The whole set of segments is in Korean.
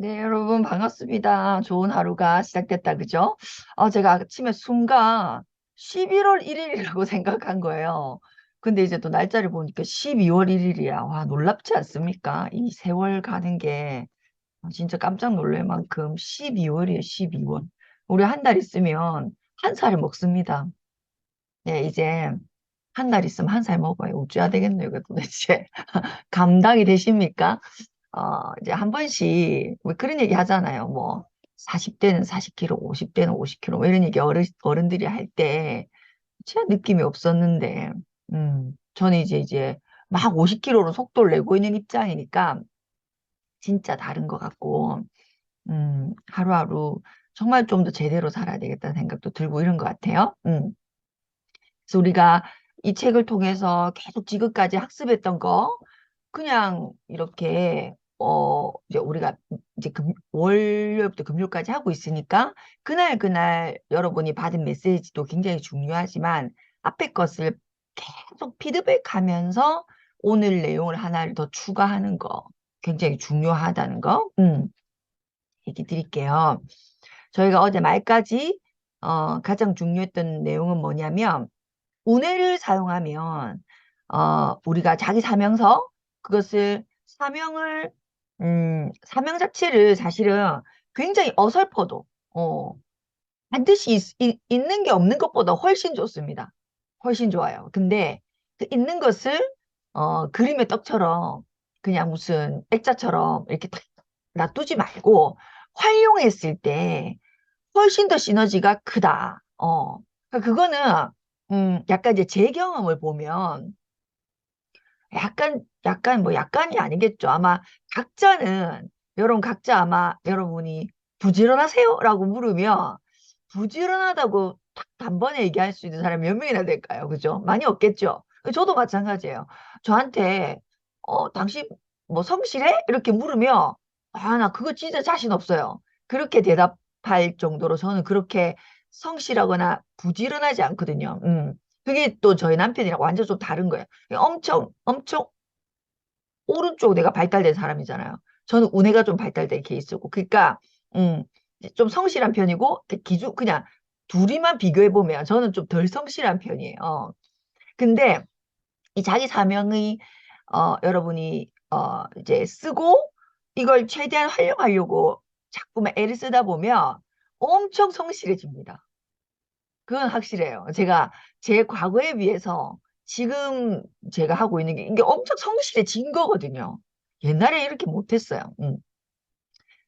네, 여러분 반갑습니다. 좋은 하루가 시작됐다, 그죠? 제가 아침에 순간 11월 1일이라고 생각한 거예요. 근데 이제 또 날짜를 보니까 12월 1일이야. 와, 놀랍지 않습니까? 이 세월 가는 게 진짜 깜짝 놀랄 만큼 12월이에요, 12월. 우리 한 달 있으면 한 살을 먹습니다. 네, 이제 한 달 있으면 한 살 먹어요. 어찌해야 되겠네요, 이거 도대체. 감당이 되십니까? 이제 한 번씩 뭐 그런 얘기 하잖아요. 뭐 40대는 40kg, 50대는 50kg 뭐 이런 얘기 어른들이 할 때 진짜 느낌이 없었는데 저는 이제 막 50kg로 속도를 내고 있는 입장이니까 진짜 다른 것 같고 하루하루 정말 좀 더 제대로 살아야 되겠다는 생각도 들고 이런 것 같아요. 그래서 우리가 이 책을 통해서 계속 지금까지 학습했던 거 그냥 이렇게 이제 우리가 이제 월요일부터 금요일까지 하고 있으니까 그날 여러분이 받은 메시지도 굉장히 중요하지만 앞에 것을 계속 피드백하면서 오늘 내용을 하나를 더 추가하는 거 굉장히 중요하다는 거 얘기 드릴게요. 저희가 어제 말까지 가장 중요했던 내용은 뭐냐면 운해를 사용하면 우리가 자기 사명서 그것을 사명 자체를 사실은 굉장히 어설퍼도 반드시 있는 게 없는 것보다 훨씬 좋습니다. 훨씬 좋아요. 근데 그 있는 것을 그림의 떡처럼 그냥 무슨 액자처럼 이렇게 탁 놔두지 말고 활용했을 때 훨씬 더 시너지가 크다. 그러니까 그거는 약간 이제 제 경험을 보면 약간 뭐 약간이 아니겠죠. 아마 각자는 여러분 각자 아마 여러분이 부지런하세요라고 물으면 부지런하다고 딱 단번에 얘기할 수 있는 사람이 몇 명이나 될까요? 그죠? 많이 없겠죠. 저도 마찬가지예요. 저한테 당신 뭐 성실해? 이렇게 물으면 나 그거 진짜 자신 없어요. 그렇게 대답할 정도로 저는 그렇게 성실하거나 부지런하지 않거든요. 그게 또 저희 남편이랑 완전 좀 다른 거예요. 엄청 오른쪽 내가 발달된 사람이잖아요. 저는 우뇌가 좀 발달된 케이스고. 그러니까, 음, 좀 성실한 편이고, 그냥 둘이만 비교해보면 저는 좀 덜 성실한 편이에요. 근데 이 자기 사명의, 여러분이, 이제 쓰고 이걸 최대한 활용하려고 자꾸만 애를 쓰다 보면 엄청 성실해집니다. 그건 확실해요. 제가 제 과거에 비해서 지금 제가 하고 있는 게 이게 엄청 성실해진 거거든요. 옛날에 이렇게 못했어요.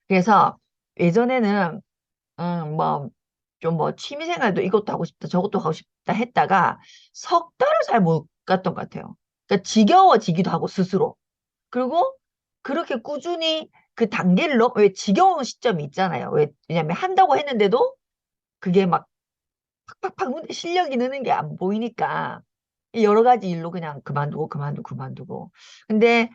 그래서 예전에는 뭐 좀 뭐 취미생활도 이것도 하고 싶다 저것도 하고 싶다 했다가 석 달을 잘 못 갔던 것 같아요. 그러니까 지겨워지기도 하고 스스로. 그리고 그렇게 꾸준히 그 단계를 왜 지겨운 시점이 있잖아요. 왜냐면 한다고 했는데도 그게 막 팍팍팍 눈에 실력이 느는 게 안 보이니까 여러 가지 일로 그냥 그만두고. 근데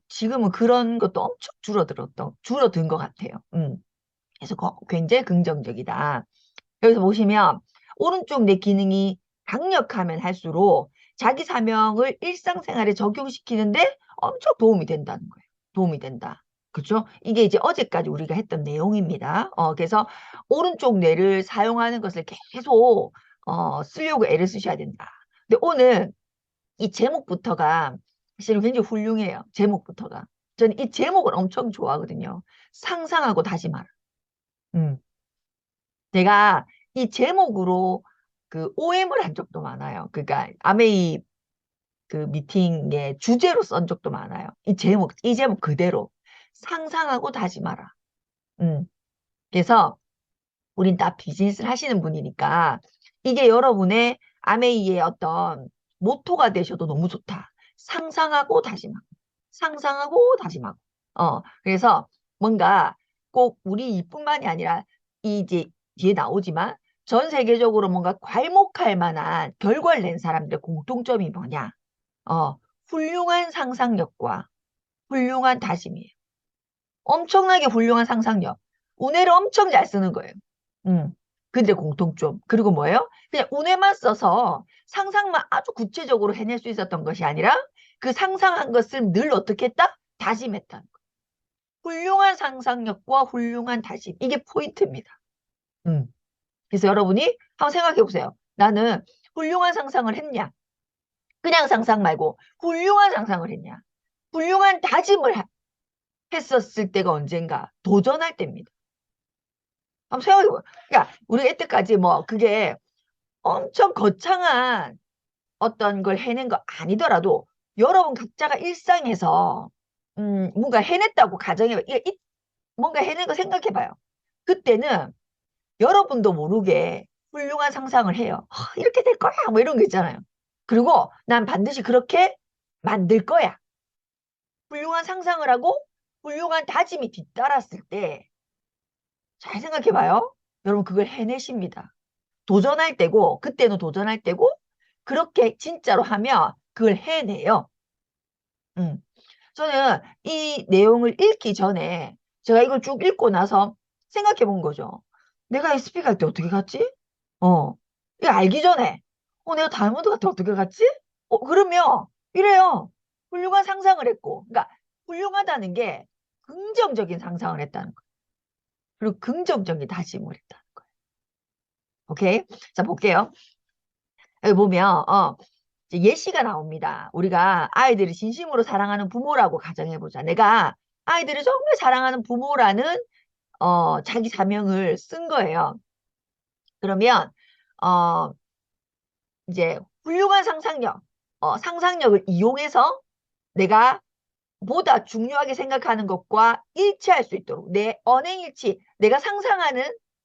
지금은 그런 것도 엄청 줄어든 것 같아요. 그래서 굉장히 긍정적이다. 여기서 보시면 오른쪽 내 기능이 강력하면 할수록 자기 사명을 일상생활에 적용시키는데 엄청 도움이 된다는 거예요. 도움이 된다. 그렇죠? 이게 이제 어제까지 우리가 했던 내용입니다. 그래서 오른쪽 뇌를 사용하는 것을 계속 쓰려고 애를 쓰셔야 된다. 근데 오늘 이 제목부터가 사실은 굉장히 훌륭해요. 제목부터가. 저는 이 제목을 엄청 좋아하거든요. 상상하고 다시 말아. 음. 제가 이 제목으로 그 OM을 한 적도 많아요. 그러니까 아메이 그 미팅의 주제로 쓴 적도 많아요. 이 제목 그대로 상상하고 다시 말아. 음. 그래서 우린 다 비즈니스를 하시는 분이니까 이게 여러분의 아메이의 어떤 모토가 되셔도 너무 좋다. 상상하고 다시 말. 상상하고 다시 말. 그래서 뭔가 꼭 우리 이뿐만이 아니라 이 이제 뒤에 나오지만 전 세계적으로 뭔가 괄목할 만한 결과를 낸 사람들의 공통점이 뭐냐? 훌륭한 상상력과 훌륭한 다짐이에요. 엄청나게 훌륭한 상상력. 운해를 엄청 잘 쓰는 거예요. 음. 근데 공통점. 그리고 뭐예요? 그냥 운해만 써서 상상만 아주 구체적으로 해낼 수 있었던 것이 아니라 그 상상한 것을 늘 어떻게 했다? 다짐했다는 거예요. 훌륭한 상상력과 훌륭한 다짐. 이게 포인트입니다. 그래서 여러분이 한번 생각해 보세요. 나는 훌륭한 상상을 했냐? 그냥 상상 말고 훌륭한 상상을 했냐? 훌륭한 다짐을 했었을 때가 언젠가? 도전할 때입니다. 한번 생각해 보세요. 그러니까 우리가 이때까지 뭐 그게 엄청 거창한 어떤 걸 해낸 거 아니더라도 여러분 각자가 일상에서 뭔가 해냈다고 가정해봐. 뭔가 해낸 거 생각해봐요. 그때는 여러분도 모르게 훌륭한 상상을 해요. 이렇게 될 거야. 뭐 이런 거 있잖아요. 그리고 난 반드시 그렇게 만들 거야. 훌륭한 상상을 하고 훌륭한 다짐이 뒤따랐을 때 잘 생각해봐요. 여러분 그걸 해내십니다. 도전할 때고 그때는 도전할 때고 그렇게 진짜로 하면 그걸 해내요. 음. 저는 이 내용을 읽기 전에 제가 이걸 쭉 읽고 나서 생각해 본 거죠. 내가 SP 갈 때 어떻게 갔지? 이거 알기 전에 내가 다이아몬드 갈 때 어떻게 갔지? 그러면 이래요. 훌륭한 상상을 했고 그러니까 훌륭하다는 게 긍정적인 상상을 했다는 거예요. 그리고 긍정적인 다짐을 했다는 거예요. 오케이? 자, 볼게요. 여기 보면 이제 예시가 나옵니다. 우리가 아이들을 진심으로 사랑하는 부모라고 가정해보자. 내가 아이들을 정말 사랑하는 부모라는 자기 사명을 쓴 거예요. 그러면 어, 이제 훌륭한 상상력, 상상력을 이용해서 내가 보다 중요하게 생각하는 것과 일치할 수 있도록 내 언행일치, 내가 상상하는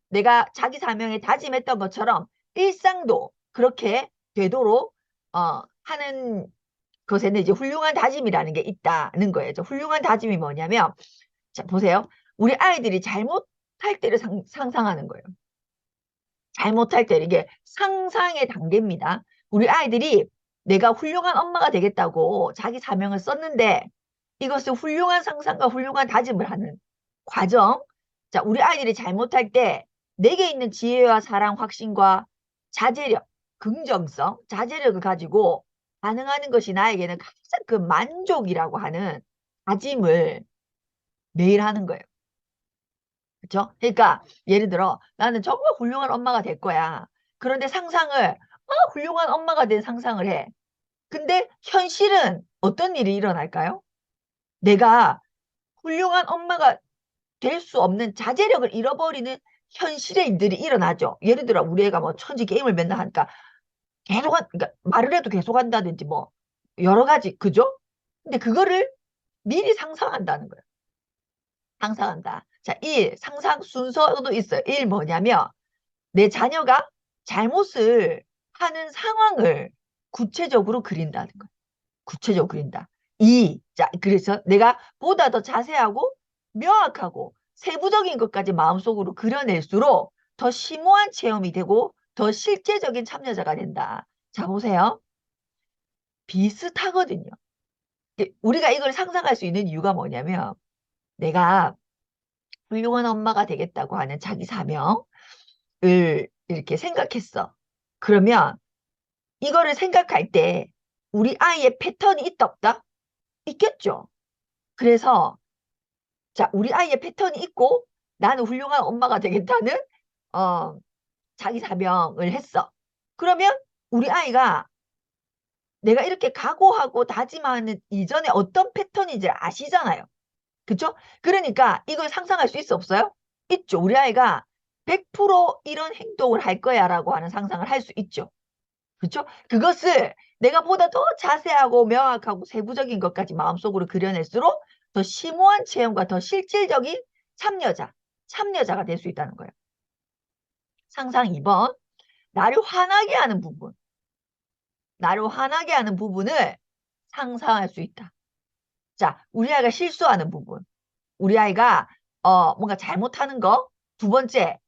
내가 자기 사명에 다짐했던 것처럼 일상도 그렇게 되도록 하는 것에는 이제 훌륭한 다짐이라는 게 있다는 거예요. 훌륭한 다짐이 뭐냐면 자 보세요. 우리 아이들이 잘못할 때를 상상하는 거예요. 잘못할 때 이게 상상의 단계입니다. 우리 아이들이 내가 훌륭한 엄마가 되겠다고 자기 사명을 썼는데 이것을 훌륭한 상상과 훌륭한 다짐을 하는 과정. 자, 우리 아이들이 잘못할 때 내게 있는 지혜와 사랑, 확신과 자제력, 긍정성, 자제력을 가지고 반응하는 것이 나에게는 가장 그 만족이라고 하는 다짐을 매일 하는 거예요. 그렇죠? 그러니까 예를 들어 나는 정말 훌륭한 엄마가 될 거야. 그런데 상상을 훌륭한 엄마가 된 상상을 해. 근데 현실은 어떤 일이 일어날까요? 내가 훌륭한 엄마가 될 수 없는 자제력을 잃어버리는 현실의 일들이 일어나죠. 예를 들어 우리 애가 뭐 천지 게임을 맨날 하니까 그러니까 말을 해도 계속 한다든지 뭐 여러 가지 그죠? 근데 그거를 미리 상상한다는 거예요. 상상한다. 자, 1 상상 순서도 있어요. 1 뭐냐면 내 자녀가 잘못을 하는 상황을 구체적으로 그린다는 거예요. 구체적으로 그린다. 2 자, 그래서 내가 보다 더 자세하고 명확하고 세부적인 것까지 마음속으로 그려낼수록 더 심오한 체험이 되고 더 실제적인 참여자가 된다. 자, 보세요. 비슷하거든요. 우리가 이걸 상상할 수 있는 이유가 뭐냐면 내가 훌륭한 엄마가 되겠다고 하는 자기 사명을 이렇게 생각했어. 그러면 이거를 생각할 때 우리 아이의 패턴이 있다 없다? 있겠죠. 그래서 자, 우리 아이의 패턴이 있고 나는 훌륭한 엄마가 되겠다는 어, 자기 사명을 했어. 그러면 우리 아이가 내가 이렇게 각오하고 다짐하는 이전에 어떤 패턴인지 아시잖아요. 그쵸? 그러니까 이걸 상상할 수 있어 없어요? 있죠. 우리 아이가 100% 이런 행동을 할 거야 라고 하는 상상을 할 수 있죠. 그쵸? 그것을 내가 보다 더 자세하고 명확하고 세부적인 것까지 마음속으로 그려낼수록 더 심오한 체험과 더 실질적인 참여자가 될 수 있다는 거예요. 상상 2번, 나를 화나게 하는 부분. 나를 화나게 하는 부분을 상상할 수 있다. 자, 우리 아이가 실수하는 부분. 우리 아이가 뭔가 잘못하는 거. 두 번째,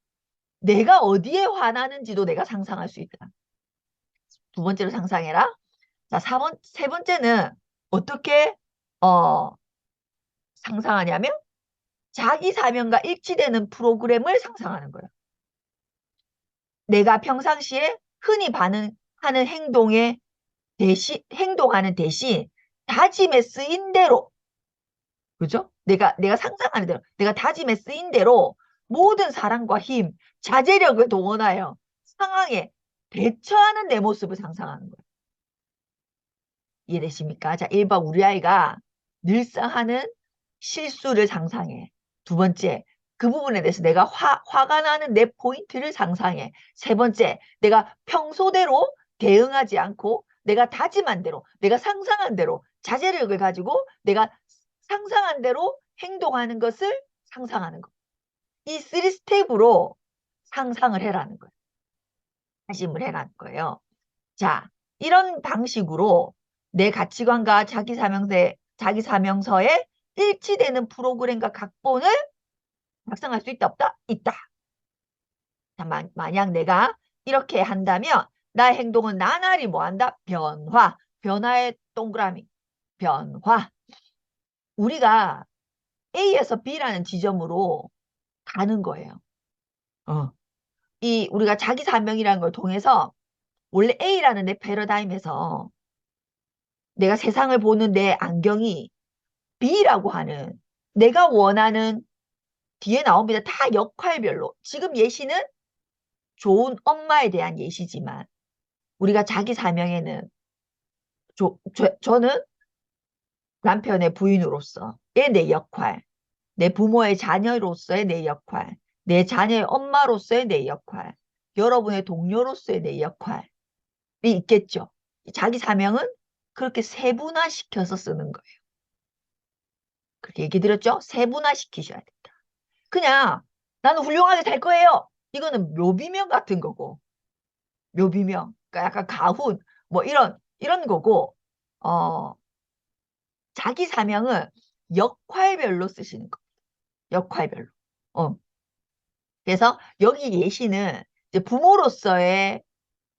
내가 어디에 화나는지도 내가 상상할 수 있다. 두 번째로 상상해라. 자, 세 번째는 어떻게 어, 상상하냐면 자기 사명과 일치되는 프로그램을 상상하는 거예요. 내가 평상시에 흔히 반응하는 행동하는 대신 다짐에 쓰인 대로 그죠? 내가 상상하는 대로, 내가 다짐에 쓰인 대로 모든 사랑과 힘, 자제력을 동원하여 상황에 대처하는 내 모습을 상상하는 거예요. 이해되십니까? 자, 1번 우리 아이가 늘상 하는 실수를 상상해. 두 번째, 그 부분에 대해서 내가 화가 나는 내 포인트를 상상해. 세 번째, 내가 평소대로 대응하지 않고 내가 다짐한 대로, 내가 상상한 대로 자제력을 가지고 내가 상상한 대로 행동하는 것을 상상하는 거. 이 3스텝으로 상상을 해라는 거예요. 다짐을 해라는 거예요. 자, 이런 방식으로 내 가치관과 자기 사명서에 일치되는 프로그램과 각본을 작성할 수 있다, 없다? 있다. 자, 만약 내가 이렇게 한다면 나의 행동은 나날이 뭐한다? 변화. 변화의 동그라미. 변화. 우리가 A에서 B라는 지점으로 가는 거예요. 이 우리가 자기 사명이라는 걸 통해서 원래 A라는 내 패러다임에서 내가 세상을 보는 내 안경이 B라고 하는 내가 원하는 뒤에 나옵니다. 다 역할별로. 지금 예시는 좋은 엄마에 대한 예시지만 우리가 자기 사명에는 저는 남편의 부인으로서의 내 역할, 내 부모의 자녀로서의 내 역할, 내 자녀의 엄마로서의 내 역할, 여러분의 동료로서의 내 역할이 있겠죠. 자기 사명은 그렇게 세분화시켜서 쓰는 거예요. 그렇게 얘기 드렸죠? 세분화시키셔야 된다. 그냥 나는 훌륭하게 살 거예요. 이거는 묘비명 같은 거고, 묘비명. 그러니까 약간 가훈, 뭐 이런 거고, 어, 자기 사명은 역할별로 쓰시는 거. 역할별로. 어. 그래서 여기 예시는 이제 부모로서의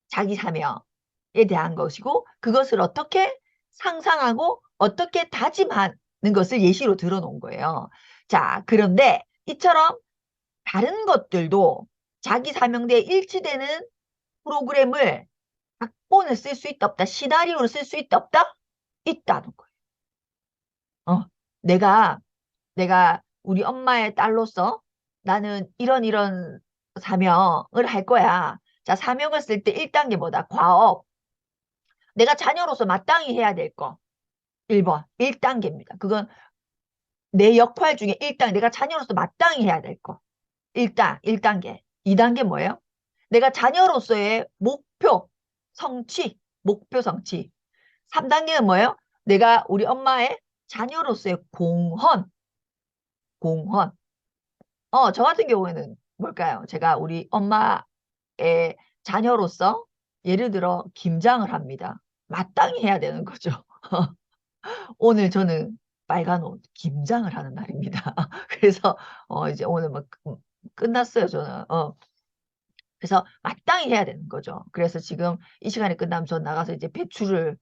자기 사명에 대한 것이고, 그것을 어떻게 상상하고 어떻게 다짐하는 것을 예시로 들어놓은 거예요. 자, 그런데 이처럼 다른 것들도 자기 사명대에 일치되는 프로그램을 각본을 쓸 수 있다 없다, 시나리오를 쓸 수 있다 없다, 있다는 거예요. 내가 우리 엄마의 딸로서 나는 이런 사명을 할 거야. 자, 사명을 쓸 때 1단계 뭐다? 과업. 내가 자녀로서 마땅히 해야 될 거. 1번. 1단계입니다. 그건 내 역할 중에 1단계. 내가 자녀로서 마땅히 해야 될 거. 1단계. 2단계 뭐예요? 내가 자녀로서의 목표 성취. 목표 성취. 3단계는 뭐예요? 내가 우리 엄마의 자녀로서의 공헌. 공헌. 저 같은 경우에는 뭘까요? 제가 우리 엄마의 자녀로서 예를 들어 김장을 합니다. 마땅히 해야 되는 거죠. 오늘 저는 빨간 옷 김장을 하는 날입니다. 그래서 이제 오늘 막 끝났어요, 저는. 그래서 마땅히 해야 되는 거죠. 그래서 지금 이 시간이 끝나면 저 나가서 이제 배추를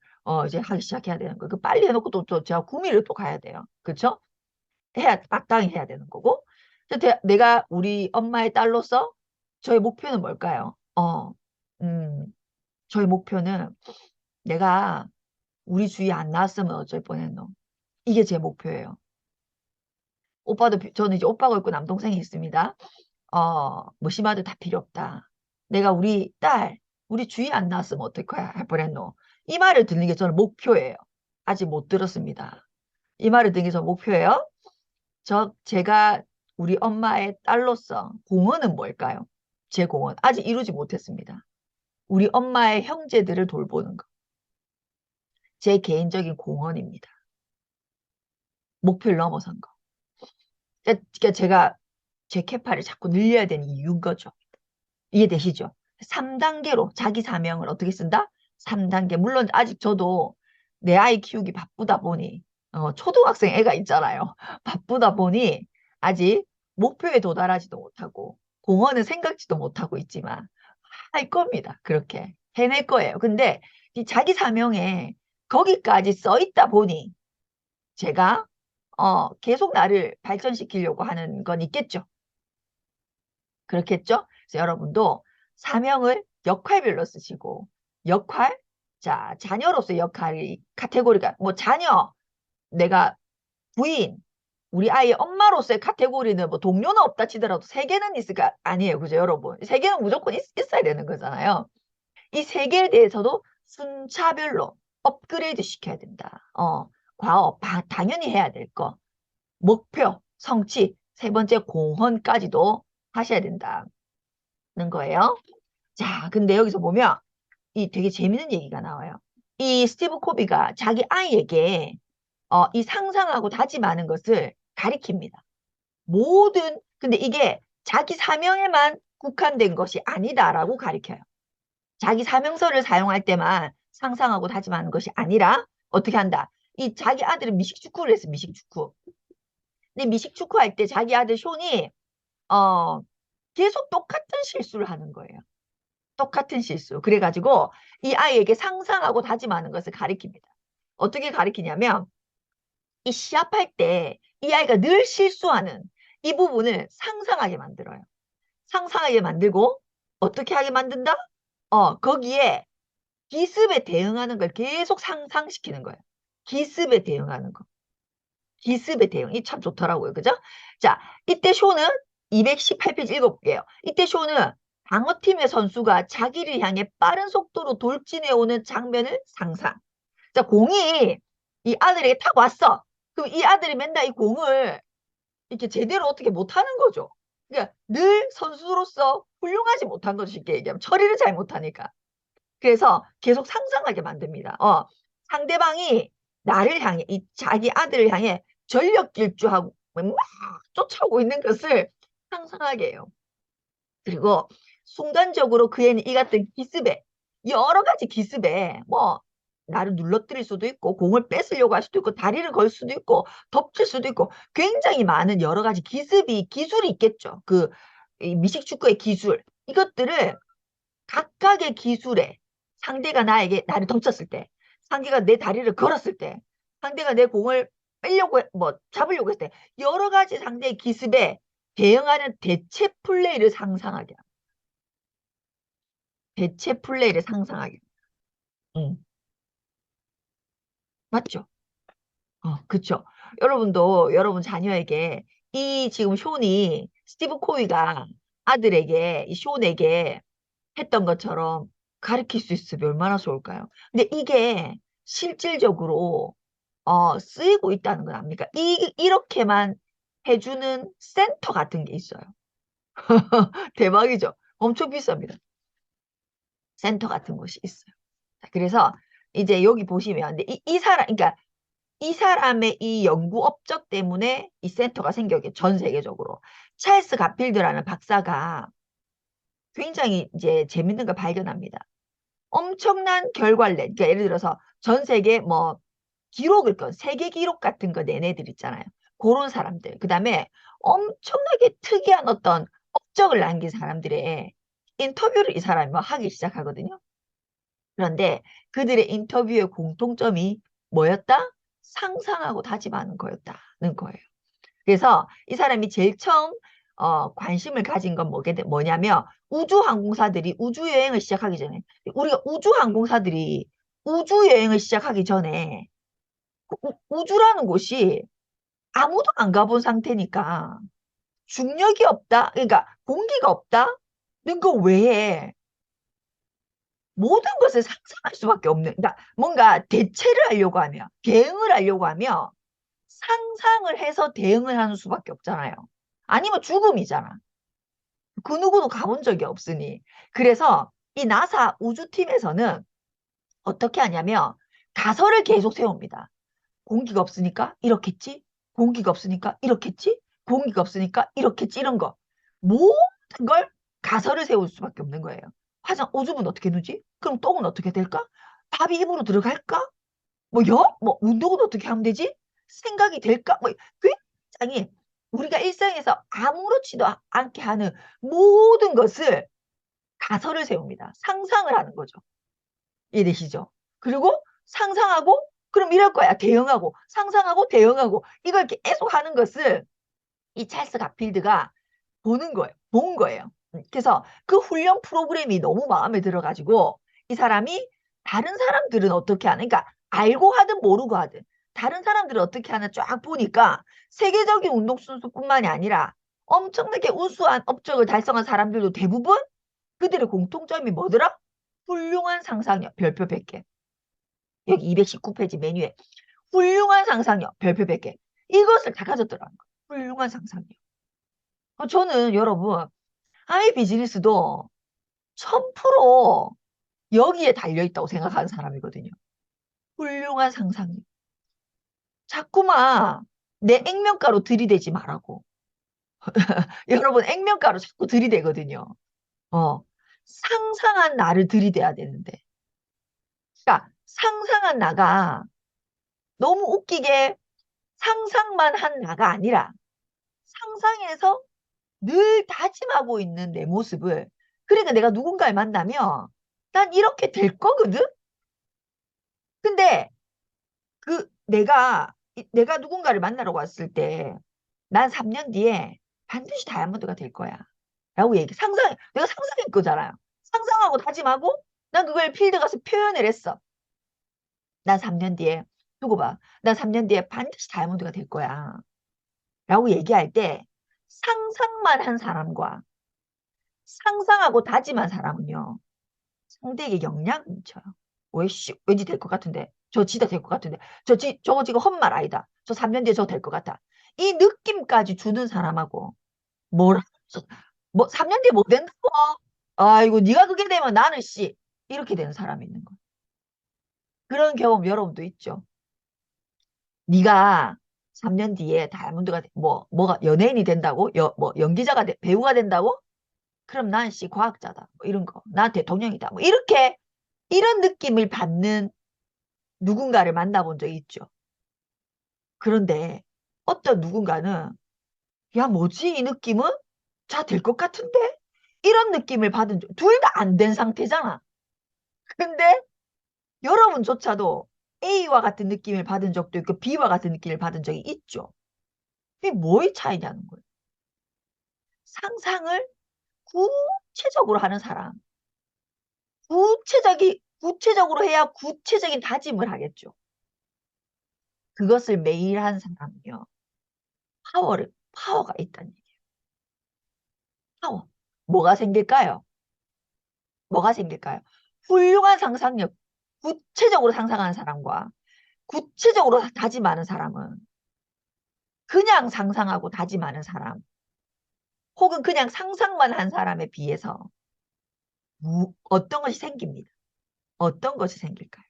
이제 하기 시작해야 되는 거예요. 그 빨리 해놓고 또 제가 구미를 또 가야 돼요. 그렇죠? 마땅히 해야 되는 거고. 내가 우리 엄마의 딸로서 저의 목표는 뭘까요? 음, 저의 목표는 내가 우리 주위에 안 나왔으면 어쩔 뻔했노. 이게 제 목표예요. 저는 이제 오빠가 있고 남동생이 있습니다. 뭐 심하도 다 필요 없다. 내가 우리 딸, 우리 주위에 안 나왔으면 어떨 거야 할 뻔했노. 이 말을 듣는 게 저는 목표예요. 아직 못 들었습니다. 이 말을 듣는 게 저는 목표예요. 제가 우리 엄마의 딸로서 공헌은 뭘까요? 제 공헌. 아직 이루지 못했습니다. 우리 엄마의 형제들을 돌보는 것. 제 개인적인 공헌입니다. 목표를 넘어선 거. 그러니까 제가 제 캐파를 자꾸 늘려야 되는 이유인 거죠. 이해되시죠? 3단계로 자기 사명을 어떻게 쓴다? 3단계. 물론 아직 저도 내 아이 키우기 바쁘다 보니, 초등학생 애가 있잖아요. 바쁘다 보니 아직 목표에 도달하지도 못하고, 공헌은 생각지도 못하고 있지만, 할 겁니다. 그렇게. 해낼 거예요. 근데 이 자기 사명에 거기까지 써 있다 보니, 제가, 계속 나를 발전시키려고 하는 건 있겠죠. 그렇겠죠? 그래서 여러분도 사명을 역할별로 쓰시고 역할, 자, 자녀로서 역할이 카테고리가 뭐 자녀, 내가 부인, 우리 아이의 엄마로서의 카테고리는 뭐 동료는 없다 치더라도 세 개는 있을까? 아니에요. 그죠, 여러분? 세 개는 무조건 있어야 되는 거잖아요. 이 세 개에 대해서도 순차별로 업그레이드 시켜야 된다. 과업, 당연히 해야 될 거. 목표, 성취, 세 번째 공헌까지도 하셔야 된다는 거예요. 자, 근데 여기서 보면 이 되게 재밌는 얘기가 나와요. 이 스티브 코비가 자기 아이에게 이 상상하고 다짐하는 것을 가리킵니다. 근데 이게 자기 사명에만 국한된 것이 아니다라고 가리켜요. 자기 사명서를 사용할 때만 상상하고 다짐하는 것이 아니라 어떻게 한다? 이 자기 아들은 미식축구를 했어, 미식축구. 근데 미식축구 할 때 자기 아들 숀이 어, 계속 똑같은 실수를 하는 거예요. 똑같은 실수. 그래가지고 이 아이에게 상상하고 다짐하는 것을 가리킵니다. 어떻게 가리키냐면 이 시합할 때 이 아이가 늘 실수하는 이 부분을 상상하게 만들어요. 상상하게 만들고 어떻게 하게 만든다? 거기에 기습에 대응하는 걸 계속 상상시키는 거예요. 기습에 대응하는 거. 기습에 대응이 참 좋더라고요. 그죠? 자, 이때 쇼는 218페이지 읽어볼게요. 이때 쇼는 방어팀의 선수가 자기를 향해 빠른 속도로 돌진해 오는 장면을 상상. 자, 공이 이 아들에게 탁 왔어. 그럼 이 아들이 맨날 이 공을 이렇게 제대로 어떻게 못하는 거죠. 그러니까 늘 선수로서 훌륭하지 못한 거죠. 쉽게 얘기하면. 처리를 잘 못하니까. 그래서 계속 상상하게 만듭니다. 상대방이 나를 향해, 이 자기 아들을 향해 전력 질주하고 막 쫓아오고 있는 것을 상상하게 해요. 그리고 순간적으로 그애는 이 같은 기습에, 여러 가지 기습에, 뭐, 나를 눌러뜨릴 수도 있고, 공을 뺏으려고 할 수도 있고, 다리를 걸 수도 있고, 덮칠 수도 있고, 굉장히 많은 여러 가지 기술이 있겠죠. 이 미식축구의 기술. 이것들을 각각의 기술에 상대가 나를 덮쳤을 때, 상대가 내 다리를 걸었을 때, 상대가 내 공을 잡으려고 했을 때, 여러 가지 상대의 기습에 대응하는 대체 플레이를 상상하게. 대체 플레이를 상상하게. 응, 맞죠? 그쵸. 여러분도 여러분 자녀에게 이 지금 스티브 코이가 아들에게, 이 숀에게 했던 것처럼 가르칠 수 있으면 얼마나 좋을까요? 근데 이게 실질적으로 쓰이고 있다는 건 압니까? 이렇게만 해주는 센터 같은 게 있어요. 대박이죠? 엄청 비쌉니다. 센터 같은 곳이 있어요. 자, 그래서 이제 여기 보시면 근데 이 사람, 그러니까 이 사람의 이 연구 업적 때문에 이 센터가 생겼게 전 세계적으로. 찰스 가필드라는 박사가 굉장히 이제 재밌는 걸 발견합니다. 엄청난 결과를 그러니까 예를 들어서 전 세계 뭐 세계 기록 같은 거 낸 애들 있잖아요. 그런 사람들. 그 다음에 엄청나게 특이한 어떤 업적을 남긴 사람들의 인터뷰를 이 사람이 막 하기 시작하거든요. 그런데 그들의 인터뷰의 공통점이 뭐였다? 상상하고 다짐하는 거였다는 거예요. 그래서 이 사람이 제일 처음 관심을 가진 건 뭐냐면 우주항공사들이 우주여행을 시작하기 전에 우리가 우주항공사들이 우주여행을 시작하기 전에 우주라는 곳이 아무도 안 가본 상태니까 중력이 없다. 그러니까 공기가 없다. 는 거 외에 모든 것을 상상할 수밖에 없는, 그러니까 뭔가 대체를 하려고 하면, 대응을 하려고 하면 상상을 해서 대응을 하는 수밖에 없잖아요. 아니면 죽음이잖아. 그 누구도 가본 적이 없으니. 그래서 이 나사 우주팀에서는 어떻게 하냐면 가설을 계속 세웁니다. 공기가 없으니까 이렇겠지? 공기가 없으니까 이렇겠지? 공기가 없으니까 이렇겠지? 이런 거. 모든 걸 가설을 세울 수밖에 없는 거예요. 오줌은 어떻게 누지? 그럼 똥은 어떻게 될까? 밥이 입으로 들어갈까? 운동은 어떻게 하면 되지? 생각이 될까? 굉장히 우리가 일상에서 아무렇지도 않게 하는 모든 것을 가설을 세웁니다. 상상을 하는 거죠. 이해되시죠? 그리고 상상하고 그럼 이럴 거야. 대응하고 상상하고 대응하고 이걸 계속 하는 것을 이 찰스 가필드가 본 거예요. 그래서 그 훈련 프로그램이 너무 마음에 들어가지고 이 사람이 다른 사람들은 어떻게 하는, 그러니까 알고 하든 모르고 하든 다른 사람들은 어떻게 하나 쫙 보니까 세계적인 운동선수뿐만이 아니라 엄청나게 우수한 업적을 달성한 사람들도 대부분 그들의 공통점이 뭐더라? 훌륭한 상상력, 별표 100개. 여기 219페이지 메뉴에 훌륭한 상상력, 별표 100개. 이것을 다 가졌더라는 거예요. 훌륭한 상상력. 저는 여러분, 아이 비즈니스도 1000% 여기에 달려있다고 생각하는 사람이거든요. 훌륭한 상상력. 자꾸만 내 액면가로 들이대지 말라고. 여러분, 액면가로 자꾸 들이대거든요. 상상한 나를 들이대야 되는데. 그러니까 상상한 나가 너무 웃기게 상상만 한 나가 아니라 상상에서 늘 다짐하고 있는 내 모습을, 그러니까 내가 누군가를 만나면 난 이렇게 될 거거든? 근데 내가 누군가를 만나러 왔을 때 난 3년 뒤에 반드시 다이아몬드가 될 거야 라고 내가 상상한 거잖아요. 상상하고 다짐하고 난 그걸 필드 가서 표현을 했어. 난 3년 뒤에 두고 봐. 난 3년 뒤에 반드시 다이아몬드가 될 거야 라고 얘기할 때 상상만 한 사람과 상상하고 다짐한 사람은요, 상대에게 영향을 미쳐요. 왠지 될 것 같은데, 저 지다 될 것 같은데, 저거 지금 헛말 아니다. 저 3년 뒤에 저거 될 것 같아. 이 느낌까지 주는 사람하고 뭘, 뭐 3년 뒤에 뭐 된다고? 아이고, 네가 그게 되면 나는 이렇게 되는 사람이 있는 거야. 그런 경험 여러분도 있죠. 네가 3년 뒤에 다이아몬드가 뭐가 연예인이 된다고? 뭐 연기자가 배우가 된다고? 그럼 난 과학자다. 뭐 이런 거. 난 대통령이다. 뭐 이렇게 이런 느낌을 받는 누군가를 만나본 적이 있죠. 그런데 어떤 누군가는 야 뭐지 이 느낌은? 자 될 것 같은데? 이런 느낌을 받은 둘 다 안 된 상태잖아. 근데 여러분조차도 A와 같은 느낌을 받은 적도 있고 B와 같은 느낌을 받은 적이 있죠. 이게 뭐의 차이냐는 거예요. 상상을 구체적으로 하는 사람. 구체적으로 해야 구체적인 다짐을 하겠죠. 그것을 매일 한 사람은요. 파워가 있다는 얘기예요. 파워. 뭐가 생길까요? 뭐가 생길까요? 훌륭한 상상력, 구체적으로 상상하는 사람과 구체적으로 다짐하는 사람은 그냥 상상하고 다짐하는 사람, 혹은 그냥 상상만 한 사람에 비해서 어떤 것이 생깁니다. 어떤 것이 생길까요?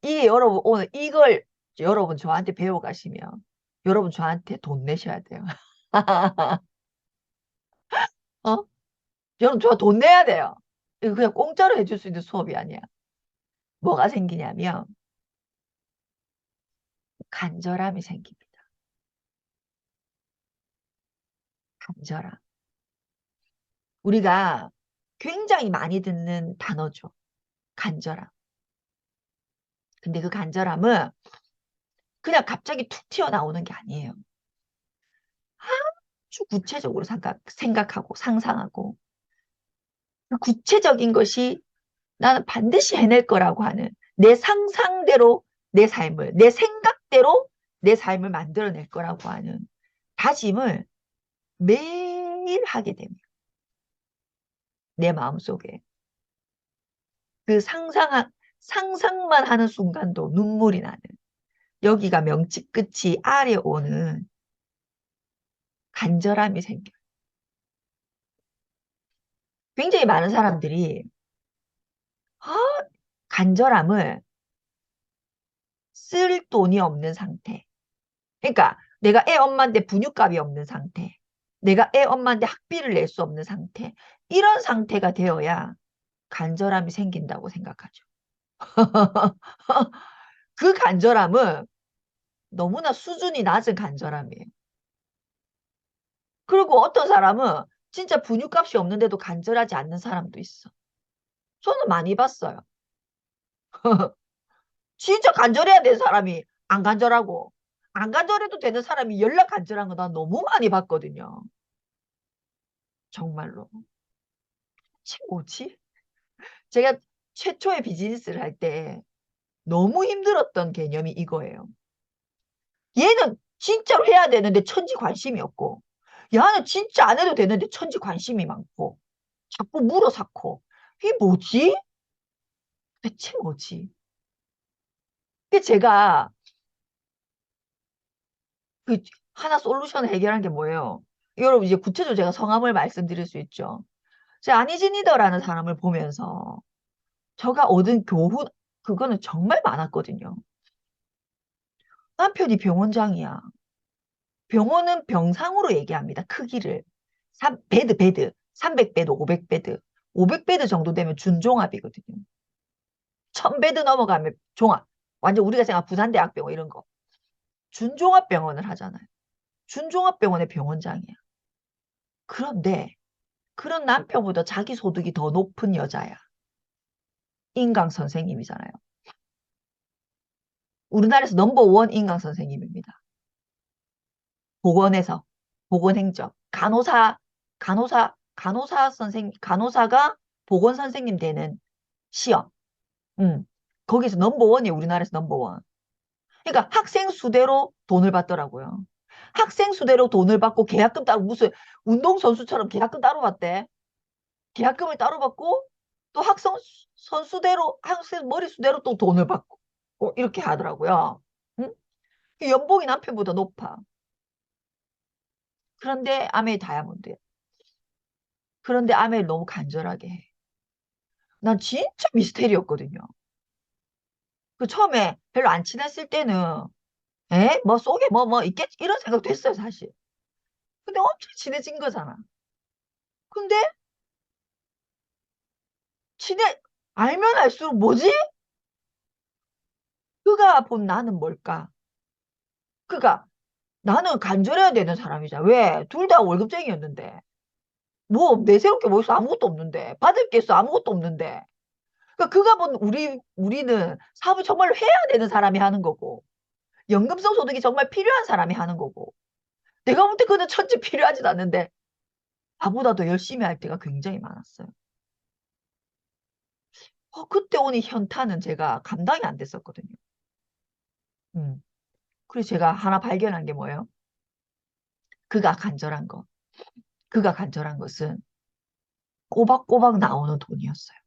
이게 여러분 오늘 이걸 여러분 저한테 배워가시면 여러분 저한테 돈 내셔야 돼요. 어? 여러분 저 돈 내야 돼요. 이거 그냥 공짜로 해줄 수 있는 수업이 아니야. 뭐가 생기냐면 간절함이 생깁니다. 간절함. 우리가 굉장히 많이 듣는 단어죠. 간절함. 근데 그 간절함은 그냥 갑자기 툭 튀어나오는 게 아니에요. 아주 구체적으로 생각하고 상상하고 그 구체적인 것이 나는 반드시 해낼 거라고 하는 내 상상대로 내 생각대로 내 삶을 만들어낼 거라고 하는 다짐을 매일 하게 됩니다. 내 마음속에. 그 상상만 하는 순간도 눈물이 나는, 여기가 명치 끝이 아래 오는 간절함이 생겨요. 굉장히 많은 사람들이 아, 간절함을 쓸 돈이 없는 상태. 그러니까 내가 애 엄마인데 분유값이 없는 상태. 내가 애 엄마인데 학비를 낼 수 없는 상태. 이런 상태가 되어야 간절함이 생긴다고 생각하죠. 그 간절함은 너무나 수준이 낮은 간절함이에요. 그리고 어떤 사람은 진짜 분유값이 없는데도 간절하지 않는 사람도 있어. 저는 많이 봤어요. 진짜 간절해야 되는 사람이 안 간절하고, 안 간절해도 되는 사람이 연락 간절한 거 난 너무 많이 봤거든요. 정말로. 뭐지? 제가 최초의 비즈니스를 할 때 너무 힘들었던 개념이 이거예요. 얘는 진짜로 해야 되는데 천지 관심이 없고, 야는 진짜 안 해도 되는데 천지 관심이 많고, 자꾸 물어사고. 이게 뭐지? 대체 뭐지? 그 제가 그 하나 솔루션 해결한 게 뭐예요? 여러분 이제 구체적으로 제가 성함을 말씀드릴 수 있죠. 제 아니지니더라는 사람을 보면서 제가 얻은 교훈 그거는 정말 많았거든요. 남편이 병원장이야. 병원은 병상으로 얘기합니다. 크기를. 베드. 300베드, 500베드. 500베드 정도 되면 준종합이거든요. 1000베드 넘어가면 종합. 완전 우리가 생각한 부산대학병원 이런 거. 준종합병원을 하잖아요. 준종합병원의 병원장이야. 그런데 그런 남편보다 자기 소득이 더 높은 여자야. 인강 선생님이잖아요. 우리나라에서 넘버원 인강 선생님입니다. 보건에서, 보건행정. 간호사 선생, 간호사가 보건 선생님 되는 시험. 음. 거기서 넘버원이에요. 우리나라에서 넘버원. 그러니까 학생 수대로 돈을 받더라고요. 학생 수대로 돈을 받고 계약금 따로 무슨 운동선수처럼 계약금 따로 받대. 계약금을 따로 받고 또 학생 선수대로 학생 머리수대로 또 돈을 받고 이렇게 하더라고요. 응? 연봉이 남편보다 높아. 그런데 아메이 다이아몬드야. 그런데 아메이를 너무 간절하게 해. 난 진짜 미스테리였거든요. 그 처음에 별로 안 친했을 때는 뭐 속에 뭐 있겠지 이런 생각도 했어요 사실. 근데 엄청 친해진 거잖아. 근데 친해 알면 알수록 뭐지? 그가 본 나는 뭘까? 그가 나는 간절해야 되는 사람이잖아. 왜? 둘 다 월급쟁이였는데. 뭐 내세울 게 뭐 있어? 아무것도 없는데. 받을 게 있어? 아무것도 없는데. 그러니까 그가 본 우리는 사업을 정말 해야 되는 사람이 하는 거고 연금성 소득이 정말 필요한 사람이 하는 거고 내가 볼 때 그는 천지 필요하지도 않는데 나보다 더 열심히 할 때가 굉장히 많았어요. 그때 오는 현타는 제가 감당이 안 됐었거든요. 음. 그래서 제가 하나 발견한 게 뭐예요? 그가 간절한 거. 그가 간절한 것은 꼬박꼬박 나오는 돈이었어요.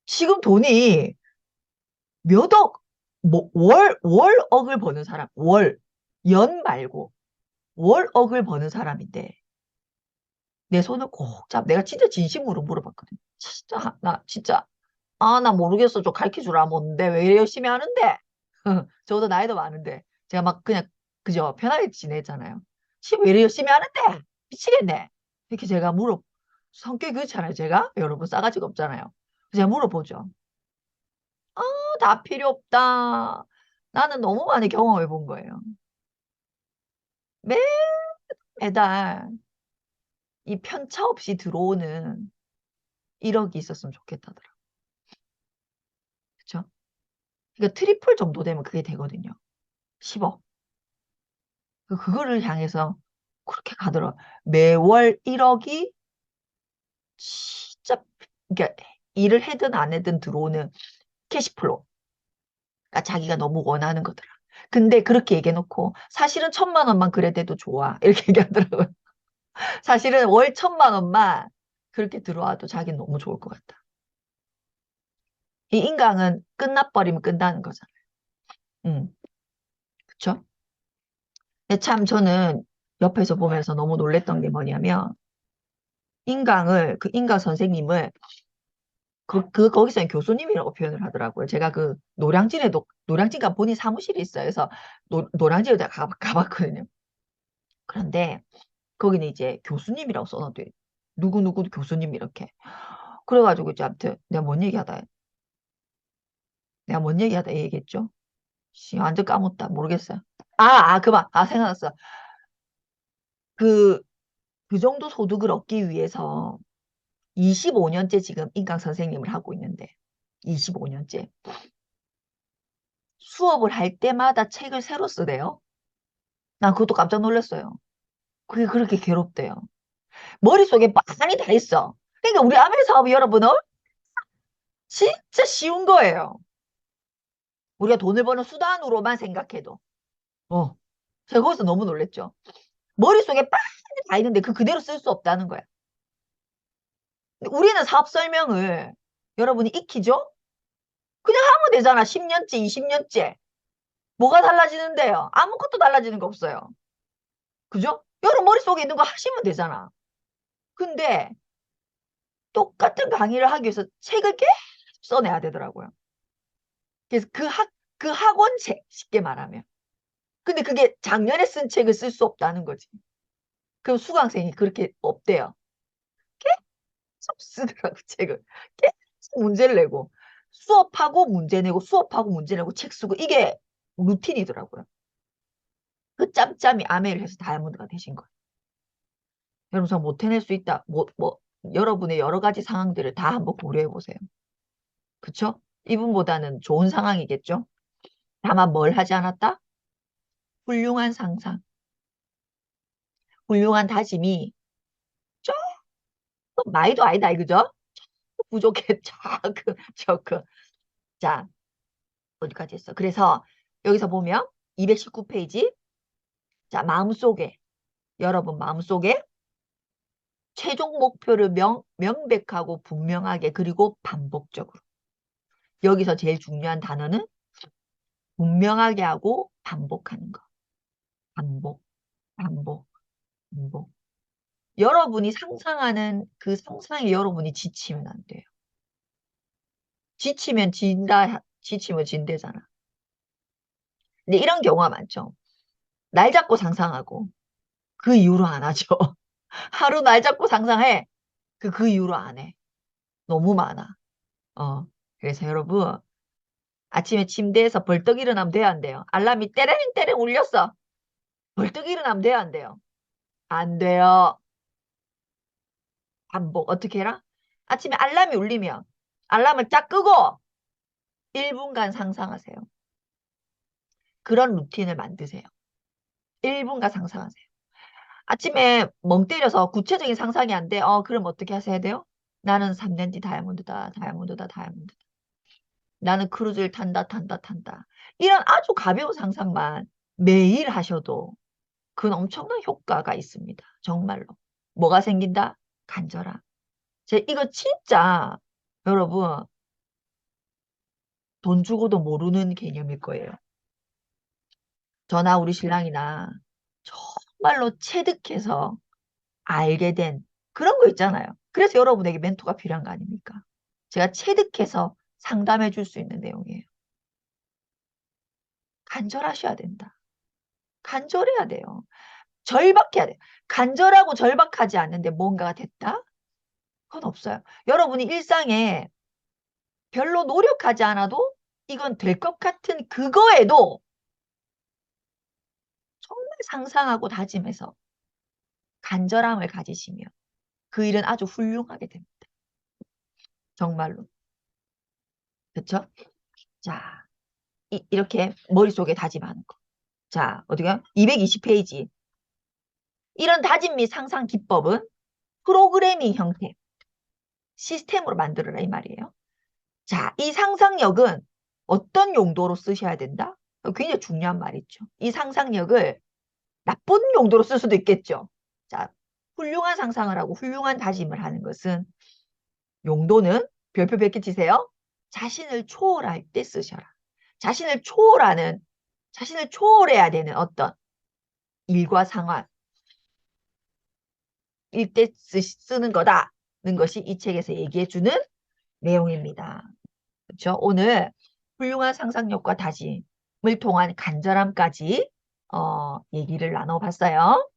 지금 돈이 몇 억, 뭐, 월억을 버는 사람, 연 말고, 월억을 버는 사람인데, 내 손을 꼭 내가 진짜 진심으로 물어봤거든요. 진짜, 나 모르겠어. 좀 가르쳐 주라. 뭔데? 왜 이래 열심히 하는데? 저보다 나이도 많은데, 제가 막 그냥, 그죠? 편하게 지내잖아요. 지금 왜 이래 열심히 하는데? 미치겠네. 이렇게 제가 성격이 그렇잖아요. 제가 여러분 싸가지가 없잖아요. 제가 물어보죠. 다 필요 없다. 나는 너무 많이 경험해 본 거예요. 매, 매달 이 편차 없이 들어오는 1억이 있었으면 좋겠다더라. 그쵸? 그러니까 트리플 정도 되면 그게 되거든요. 10억. 그거를 향해서 그렇게 가더라. 매월 1억이 진짜, 그러니까 일을 해든 안 해든 들어오는 캐시플로우. 그러니까 자기가 너무 원하는 거더라. 근데 그렇게 얘기해놓고 사실은 1000만 원만 그래도 좋아. 이렇게 얘기하더라고요. 사실은 월 1000만 원만 그렇게 들어와도 자기는 너무 좋을 것 같다. 이 인강은 끝나버리면 끝나는 거잖아요. 그쵸? 근데 참 저는 옆에서 보면서 너무 놀랬던 게 뭐냐면 그 인강 선생님을 거기서는 교수님이라고 표현을 하더라고요. 제가 그 노량진가 본인 사무실이 있어요. 그래서 노량진에 가봤거든요. 그런데 거기는 이제 교수님이라고 써놔도 누구누구 교수님 이렇게. 그래가지고 이제 아무튼 내가 뭔 얘기하다 얘기했죠? 완전 까먹다 모르겠어요. 그만. 생각났어. 그, 그 정도 소득을 얻기 위해서 25년째 지금 인강 선생님을 하고 있는데 25년째 수업을 할 때마다 책을 새로 쓰대요. 난 그것도 깜짝 놀랐어요. 그게 그렇게 괴롭대요. 머릿속에 많이 다 있어. 그러니까 우리 아메 사업이 여러분 진짜 쉬운 거예요. 우리가 돈을 버는 수단으로만 생각해도. 어. 제가 거기서 너무 놀랬죠. 머릿속에 빡다 있는데 그 그대로 쓸 수 없다는 거야. 근데 우리는 사업 설명을 여러분이 익히죠? 그냥 하면 되잖아. 10년째, 20년째. 뭐가 달라지는데요? 아무것도 달라지는 거 없어요. 그죠? 여러분 머릿속에 있는 거 하시면 되잖아. 근데 똑같은 강의를 하기 위해서 책을 계속 써내야 되더라고요. 그래서 그 학원책, 쉽게 말하면. 근데 그게 작년에 쓴 책을 쓸 수 없다는 거지. 그럼 수강생이 그렇게 없대요. 계속 쓰더라고, 책을. 계속 문제를 내고. 수업하고 문제 내고, 수업하고 문제 내고, 책 쓰고. 이게 루틴이더라고요. 그 짬짬이 아메를 해서 다이아몬드가 되신 거예요. 여러분, 저 못 해낼 수 있다. 여러분의 여러 가지 상황들을 다 한번 고려해 보세요. 그쵸? 이분보다는 좋은 상황이겠죠? 다만 뭘 하지 않았다? 훌륭한 상상, 훌륭한 다짐이 조금 많이도 아니다, 이거죠? 부족했죠. 조금. 자, 어디까지 했어? 그래서 여기서 보면 219페이지. 자, 마음속에, 여러분 마음속에 최종 목표를 명백하고 분명하게 그리고 반복적으로. 여기서 제일 중요한 단어는 분명하게 하고 반복하는 거. 반복, 반복, 반복. 여러분이 상상하는 그 상상에 여러분이 지치면 안 돼요. 지치면 진다, 지치면 진대잖아. 근데 이런 경우가 많죠. 날 잡고 상상하고 그 이후로 안 하죠. 하루 날 잡고 상상해. 그 이후로 안 해. 너무 많아. 그래서 여러분 아침에 침대에서 벌떡 일어나면 돼야 안 돼요? 알람이 때랭때랭 울렸어. 벌떡 일어나면 돼야 안 돼요? 안 돼요. 반복. 어떻게 해라? 아침에 알람이 울리면 알람을 쫙 끄고 1분간 상상하세요. 그런 루틴을 만드세요. 1분간 상상하세요. 아침에 멍 때려서 구체적인 상상이 안 돼. 그럼 어떻게 하셔야 돼요? 나는 3년 뒤 다이아몬드다, 다이아몬드다, 다이아몬드다. 나는 크루즈를 탄다, 탄다, 탄다. 이런 아주 가벼운 상상만 매일 하셔도 그건 엄청난 효과가 있습니다. 정말로. 뭐가 생긴다? 간절함. 이거 진짜 여러분 돈 주고도 모르는 개념일 거예요. 저나 우리 신랑이나 정말로 체득해서 알게 된 그런 거 있잖아요. 그래서 여러분에게 멘토가 필요한 거 아닙니까? 제가 체득해서 상담해 줄 수 있는 내용이에요. 간절하셔야 된다. 간절해야 돼요. 절박해야 돼요. 간절하고 절박하지 않는데 뭔가가 됐다? 그건 없어요. 여러분이 일상에 별로 노력하지 않아도 이건 될 것 같은 그거에도 정말 상상하고 다짐해서 간절함을 가지시면 그 일은 아주 훌륭하게 됩니다. 정말로. 그렇죠? 자, 이렇게 머릿속에 다짐하는 거. 자, 어디가? 220페이지. 이런 다짐 및 상상 기법은 프로그래밍 형태, 시스템으로 만들어라 이 말이에요. 자, 이 상상력은 어떤 용도로 쓰셔야 된다? 굉장히 중요한 말이죠. 이 상상력을 나쁜 용도로 쓸 수도 있겠죠. 자, 훌륭한 상상을 하고 훌륭한 다짐을 하는 것은 용도는 별표 100개 치세요. 자신을 초월할 때 쓰셔라. 자신을 초월해야 되는 어떤 일과 상황, 일 때 쓰는 거다는 것이 이 책에서 얘기해주는 내용입니다. 그렇죠? 오늘 훌륭한 상상력과 다짐을 통한 간절함까지 얘기를 나눠봤어요.